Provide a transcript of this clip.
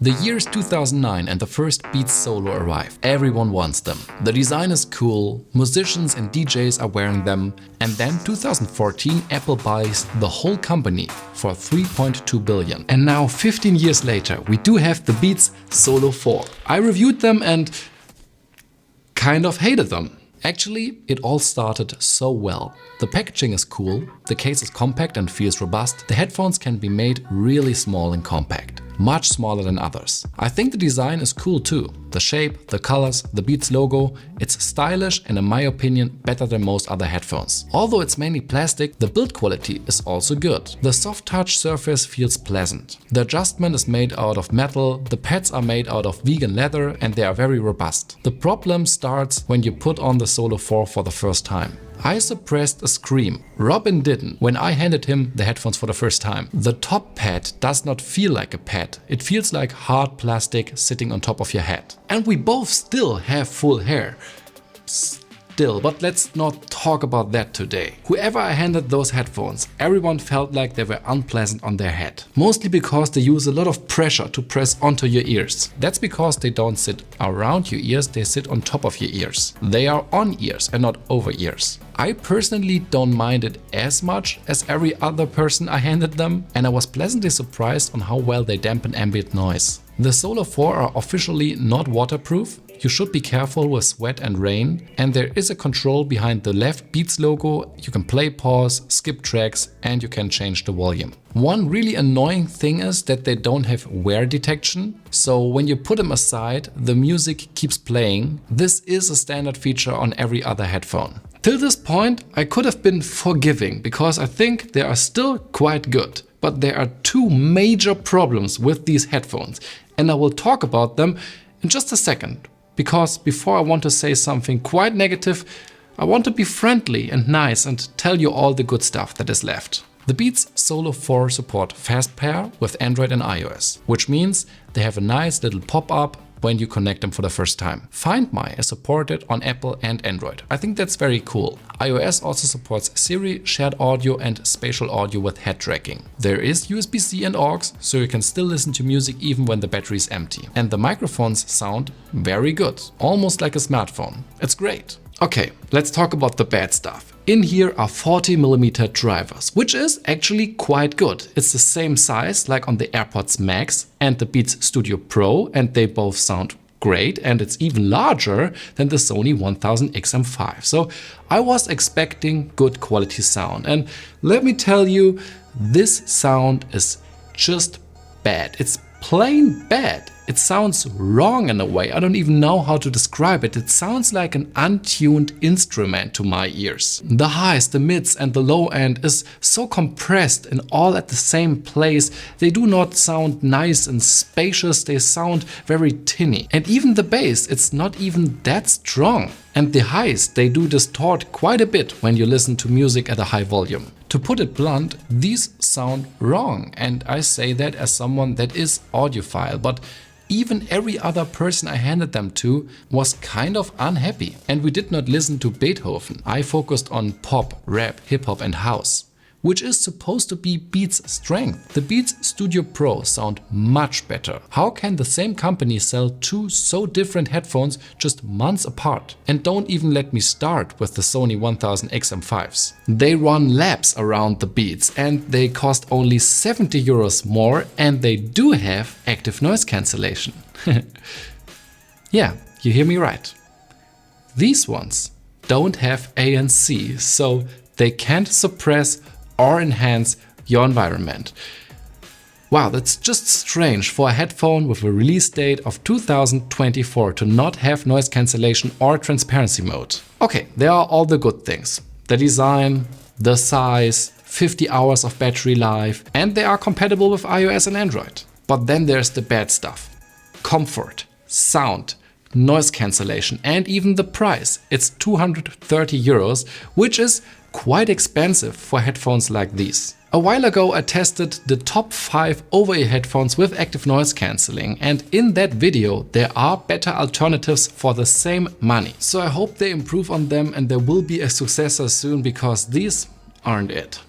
The year is 2009 and the first Beats Solo arrive. Everyone wants them. The design is cool, musicians and DJs are wearing them, and then 2014 Apple buys the whole company for 3.2 billion. And now 15 years later we do have the Beats Solo 4. I reviewed them and kind of hated them. Actually, it all started so well. The packaging is cool, the case is compact and feels robust, the headphones can be made really small and compact, much smaller than others. I think the design is cool too. The shape, the colors, the Beats logo, it's stylish and in my opinion better than most other headphones. Although it's mainly plastic, the build quality is also good. The soft touch surface feels pleasant. The adjustment is made out of metal, the pads are made out of vegan leather and they are very robust. The problem starts when you put on the Solo 4 for the first time. I suppressed a scream. Robin didn't when I handed him the headphones for the first time. The top pad does not feel like a pad. It feels like hard plastic sitting on top of your head. And we both still have full hair. Still, but let's not talk about that today. Whoever I handed those headphones, everyone felt like they were unpleasant on their head. Mostly because they use a lot of pressure to press onto your ears. That's because they don't sit around your ears, they sit on top of your ears. They are on ears and not over ears. I personally don't mind it as much as every other person I handed them, and I was pleasantly surprised on how well they dampen ambient noise. The Solo 4 are officially not waterproof. You should be careful with sweat and rain, and there is a control behind the left Beats logo. You can play, pause, skip tracks, and you can change the volume. One really annoying thing is that they don't have wear detection, so when you put them aside, the music keeps playing. This is a standard feature on every other headphone. Till this point, I could have been forgiving because I think they are still quite good. But there are two major problems with these headphones, and I will talk about them in just a second. Because before I want to say something quite negative, I want to be friendly and nice and tell you all the good stuff that is left. The Beats Solo 4 support fast pair with Android and iOS, which means they have a nice little pop-up when you connect them for the first time. Find My is supported on Apple and Android. I think that's very cool. iOS also supports Siri, shared audio and spatial audio with head tracking. There is USB-C and aux, so you can still listen to music even when the battery is empty. And the microphones sound very good, almost like a smartphone. It's great. Okay, let's talk about the bad stuff. In here are 40mm drivers, which is actually quite good. It's the same size like on the AirPods Max and the Beats Studio Pro, and they both sound great, and it's even larger than the Sony 1000XM5. So I was expecting good quality sound, and let me tell you, this sound is just bad. It's plain bad. It sounds wrong in a way. I don't even know how to describe it. It sounds like an untuned instrument to my ears. The highs, the mids and the low end is so compressed and all at the same place. They do not sound nice and spacious. They sound very tinny. And even the bass, it's not even that strong. And the highs, they do distort quite a bit when you listen to music at a high volume. To put it blunt, these sound wrong. And I say that as someone that is audiophile, but even every other person I handed them to was kind of unhappy. And we did not listen to Beethoven. I focused on pop, rap, hip-hop and house, which is supposed to be Beats' strength. The Beats Studio Pro sound much better. How can the same company sell two so different headphones just months apart? And don't even let me start with the Sony 1000XM5s. They run laps around the Beats and they cost only 70 euros more, and they do have active noise cancellation. Yeah, you hear me right. These ones don't have ANC, so they can't suppress or enhance your environment. Wow, that's just strange for a headphone with a release date of 2024 to not have noise cancellation or transparency mode. Okay, there are all the good things. The design, the size, 50 hours of battery life, and they are compatible with iOS and Android. But then there's the bad stuff. Comfort, sound, noise cancellation, and even the price. It's 230 euros, which is quite expensive for headphones like these. A while ago I tested the top 5 over-ear headphones with active noise cancelling, and in that video there are better alternatives for the same money. So I hope they improve on them and there will be a successor soon, because these aren't it.